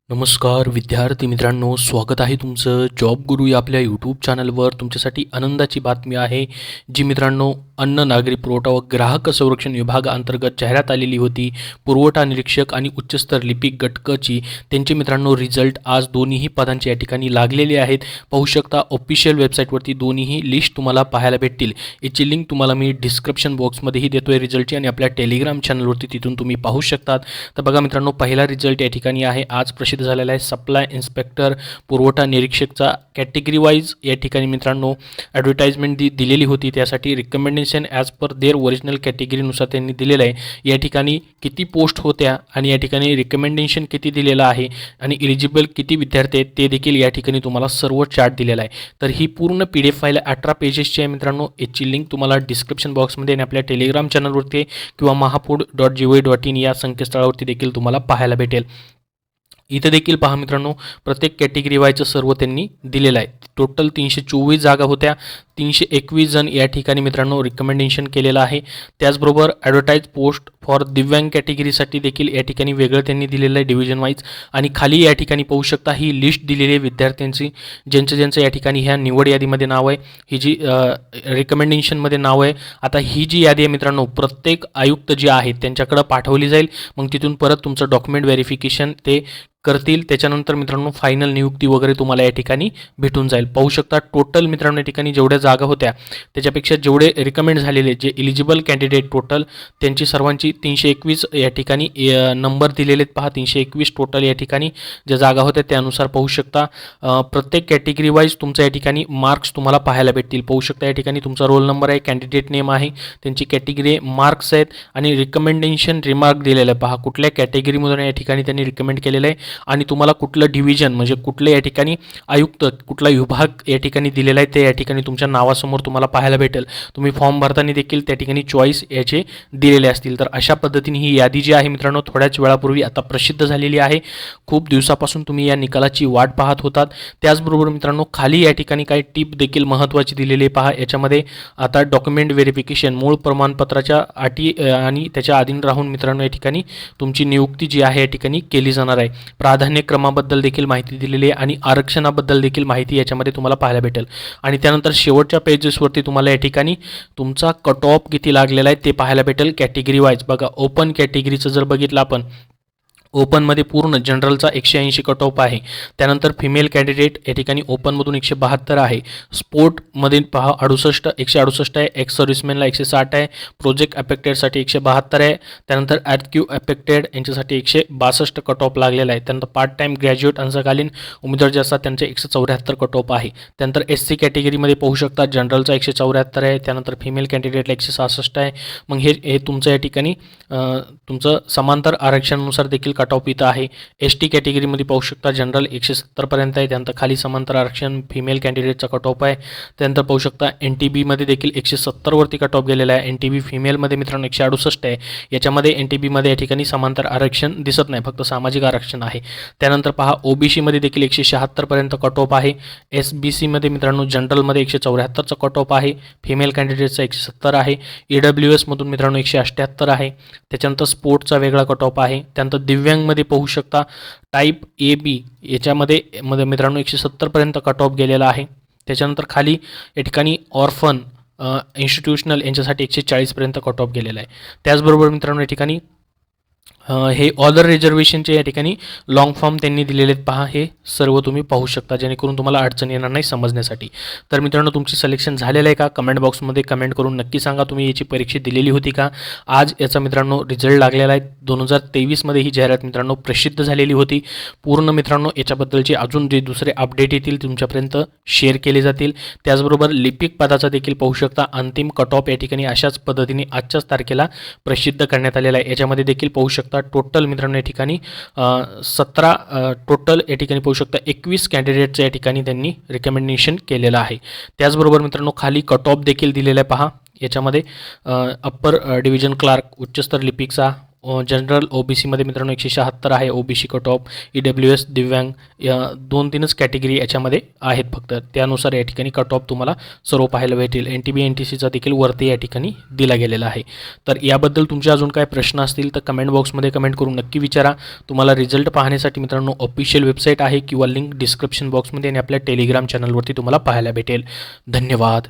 नमस्कार विद्यार्थी मित्रांनो, स्वागत आहे तुमचं जॉब गुरु या आपल्या यूट्यूब चॅनलवर. तुमच्यासाठी आनंदाची बातमी आहे जी मित्रांनो अन्न नागरी पुरवठा व ग्राहक संरक्षण विभागाअंतर्गत जाहिरात आलेली होती. पुरवठा निरीक्षक आणि उच्चस्तर लिपिक घटकाची त्यांचे मित्रांनो रिझल्ट आज दोन्हीही पदांचे या ठिकाणी लागलेले आहेत. पाहू शकता ऑफिशियल वेबसाईटवरती दोन्हीही लिस्ट तुम्हाला पाहायला भेटतील. याची लिंक तुम्हाला मी डिस्क्रिप्शन बॉक्समध्येही देतो आहे रिझल्टची, आणि आपल्या टेलिग्राम चॅनलवरती तिथून तुम्ही पाहू शकतात. तर बघा मित्रांनो, पहिला रिझल्ट या ठिकाणी आहे आज प्रसिद्ध झालेला आहे. सप्लाय इन्स्पेक्टर पुरवठा निरीक्षकचा कॅटेगरी वाईज या ठिकाणी मित्रांनो ॲडव्हर्टाइजमेंट दिलेली होती. त्यासाठी recommendation as per their original कॅटेगरीनुसार त्यांनी दिलेलं आहे. या ठिकाणी किती पोस्ट होत्या आणि या ठिकाणी रिकमेंडेशन किती दिलेलं आहे आणि एलिजिबल किती विद्यार्थी आहेत ते देखील या ठिकाणी तुम्हाला सर्व चार्ट दिलेला आहे. तर ही पूर्ण PDF फाईल 18 पेजेसची आहे मित्रांनो. याची लिंक तुम्हाला डिस्क्रिप्शन बॉक्समध्ये आणि आपल्या टेलिग्राम चॅनलवरती किंवा mahapod.gov.in या संकेतस्थळावरती देखील तुम्हाला पाहायला भेटेल. इथे देखील पहा मित्रांनो, प्रत्येक कॅटेगरी वाईजचं सर्व त्यांनी दिलेलं आहे. टोटल 324 जागा होत्या. 321 जण या ठिकाणी मित्रांनो रिकमेंडेशन केलेलं आहे. त्याचबरोबर ॲडव्हर्टाईज पोस्ट फॉर दिव्यांग कॅटेगरीसाठी देखील या ठिकाणी वेगळं त्यांनी दिलेलं आहे डिव्हिजन वाईज. आणि खाली या ठिकाणी पाहू शकता ही लिस्ट दिलेली आहे विद्यार्थ्यांची, ज्यांचं या ठिकाणी ह्या निवड यादीमध्ये नाव आहे, ही जी रिकमेंडेशनमध्ये नाव आहे. आता ही जी यादी आहे मित्रांनो प्रत्येक आयुक्त जे आहेत त्यांच्याकडे पाठवली जाईल. मग तिथून परत तुमचं डॉक्युमेंट व्हेरिफिकेशन ते करतील. त्याच्यानंतर मित्रांनो फायनल नियुक्ती वगैरे तुम्हाला या ठिकाणी भेटून जाईल. पाहू शकता टोटल मित्रांनो या ठिकाणी जेवढ्या जागा होत्या त्याच्यापेक्षा जेवढे रिकमेंड झालेले जे एलिजिबल कॅन्डिडेट टोटल त्यांची सर्वांची 321 या ठिकाणी नंबर दिलेले आहेत. पहा 321 टोटल या ठिकाणी ज्या जागा होत्या त्यानुसार पाहू शकता. प्रत्येक कॅटेगरी वाईज तुमचं या ठिकाणी मार्क्स तुम्हाला पाहायला भेटतील. पाहू शकता या ठिकाणी तुमचा रोल नंबर आहे, कॅन्डिडेट नेम आहे, त्यांची कॅटेगरी मार्क्स आहेत आणि रिकमेंडेशन रिमार्क दिलेलं आहे. पहा कुठल्या कॅटेगरीमधून या ठिकाणी त्यांनी रिकमेंड केलेलं आहे आणि तुम्हाला कुठलं डिव्हिजन म्हणजे कुठले या ठिकाणी आयुक्त कुठला विभाग या ठिकाणी दिलेला आहे ते या ठिकाणी तुमच्या नावासमोर तुम्हाला पाहायला भेटेल. तुम्ही फॉर्म भरताना देखील त्या ठिकाणी चॉईस याचे दिलेले असतील. तर अशा पद्धतीने ही यादी जी आहे मित्रांनो थोड्याच वेळापूर्वी आता प्रसिद्ध झालेली आहे. खूप दिवसापासून तुम्ही या निकालाची वाट पाहत होतात. त्याचबरोबर मित्रांनो खाली या ठिकाणी काही टिप देखील महत्त्वाची दिलेली आहे. पहा याच्यामध्ये आता डॉक्युमेंट व्हेरिफिकेशन मूळ प्रमाणपत्राच्या अटी आणि त्याच्या अधीन राहून मित्रांनो या ठिकाणी तुमची नियुक्ती जी आहे या ठिकाणी केली जाणार आहे. प्राधान्यक्रमाबद्दल देखील माहिती दिलेली आहे आणि आरक्षणाबद्दल देखील माहिती याच्यामध्ये तुम्हाला पाहायला भेटेल. आणि त्यानंतर शेवटच्या पेजेसवरती तुम्हाला या ठिकाणी तुमचा कट ऑफ किती लागलेला आहे ते पाहायला भेटेल कॅटेगरी वाईज. बघा ओपन कॅटेगरीचं जर बघितलं आपण, ओपनमध्ये पूर्ण जनरलचा 180 कट ऑफ आहे. त्यानंतर फिमेल कॅन्डिडेट या ठिकाणी ओपनमधून 172 आहे. स्पोर्टमध्ये पहा 168 आहे. एक्स सर्व्हिसमॅनला 160 आहे. प्रोजेक्ट अफेक्टेडसाठी 172 आहे. त्यानंतर आर्क्यू अफेक्टेड यांच्यासाठी 162 कट ऑफ लागलेला आहे. त्यानंतर पार्ट टाईम ग्रॅज्युएट अंशकालीन उमेदवार जे असतात त्यांचे 174 कट ऑफ आहे. त्यानंतर SC कॅटेगरीमध्ये पाहू शकता जनरलचा 174 आहे. त्यानंतर फिमेल कॅन्डिडेटला 166 आहे. मग हे तुमचं या ठिकाणी तुमचं समांतर आरक्षणानुसार देखील कट ऑफ इथं आहे. ST कॅटेगरीमध्ये पाहू शकता जनरल 170 पर्यंत आहे. त्यानंतर खाली समांतर आरक्षण फिमेल कॅन्डिडेटचा कट ऑफ आहे. त्यानंतर पाहू शकता NTBमध्ये देखील 170 वरती कट ऑफ गेलेला आहे. NTB फिमेलमध्ये मित्रांनो 168 आहे. याच्यामध्ये NTBमध्ये या ठिकाणी समांतर आरक्षण दिसत नाही, फक्त सामाजिक आरक्षण आहे. त्यानंतर पहा OBCमध्ये देखील 176 पर्यंत कट ऑफ आहे. SBCमध्ये मित्रांनो जनरलमध्ये 174चा कट ऑफ आहे. फिमेल कॅन्डिडेटचा 170 आहे. EWS मधून मित्रांनो 178 आहे. त्याच्यानंतर स्पोर्टचा वेगळा कट ऑफ आहे. त्यानंतर दिव्यांगमध्ये पाहू शकता टाईप AB याच्यामध्ये मित्रांनो 170 पर्यंत कट ऑफ गेलेला आहे. त्याच्यानंतर खाली या ठिकाणी ऑर्फन इन्स्टिट्यूशनल यांच्यासाठी 140 पर्यंत कट ऑफ गेलेला आहे. त्याचबरोबर मित्रांनो या ठिकाणी हे ऑदर रिझर्वेशनचे या ठिकाणी लॉंग फॉर्म त्यांनी दिलेले आहेत. पहा हे सर्व तुम्ही पाहू शकता जेणेकरून तुम्हाला अडचण येणार नाही समजण्यासाठी. तर मित्रांनो तुमची सिलेक्शन झालेलं आहे का? कमेंट बॉक्समध्ये कमेंट करून नक्की सांगा तुम्ही याची परीक्षा दिलेली होती का? आज याचा मित्रांनो रिझल्ट लागलेला आहे. 2023मध्ये ही जाहिरात मित्रांनो प्रसिद्ध झालेली होती. पूर्ण मित्रांनो याच्याबद्दलचे अजून जे दुसरे अपडेट येतील तुमच्यापर्यंत शेअर केले जातील. त्याचबरोबर लिपिक पदाचा देखील पाहू शकता अंतिम कट ऑफ या ठिकाणी अशाच पद्धतीने आजच्याच तारखेला प्रसिद्ध करण्यात आलेला आहे. याच्यामध्ये देखील पाहू शकता टोटल मित्रांनो या ठिकाणी 17 टोटल या ठिकाणी पाहू शकता 21 कॅन्डिडेटचं या ठिकाणी त्यांनी रिकमेंडेशन केलेलं आहे. त्याचबरोबर मित्रांनो खाली कट ऑफ देखील दिलेला आहे. पहा याच्यामध्ये अप्पर डिव्हिजन क्लार्क उच्चस्तर लिपिकचा जनरल OBCमध्ये मित्रांनो 176 आहे OBC कट ऑफ. EWS दिव्यांग या 2-3च कॅटेगरी याच्यामध्ये आहेत फक्त. त्यानुसार या ठिकाणी कट ऑफ तुम्हाला सर्व पाहायला भेटेल. NTB NTCचा देखील वरती या ठिकाणी दिला गेलेला आहे. तर याबद्दल तुमचे अजून काय प्रश्न असतील तर कमेंट बॉक्समध्ये कमेंट करून नक्की विचारा. तुम्हाला रिझल्ट पाहण्यासाठी मित्रांनो ऑफिशियल वेबसाईट आहे किंवा लिंक डिस्क्रिप्शन बॉक्समध्ये आणि आपल्या टेलिग्राम चॅनलवरती तुम्हाला पाहायला भेटेल. धन्यवाद.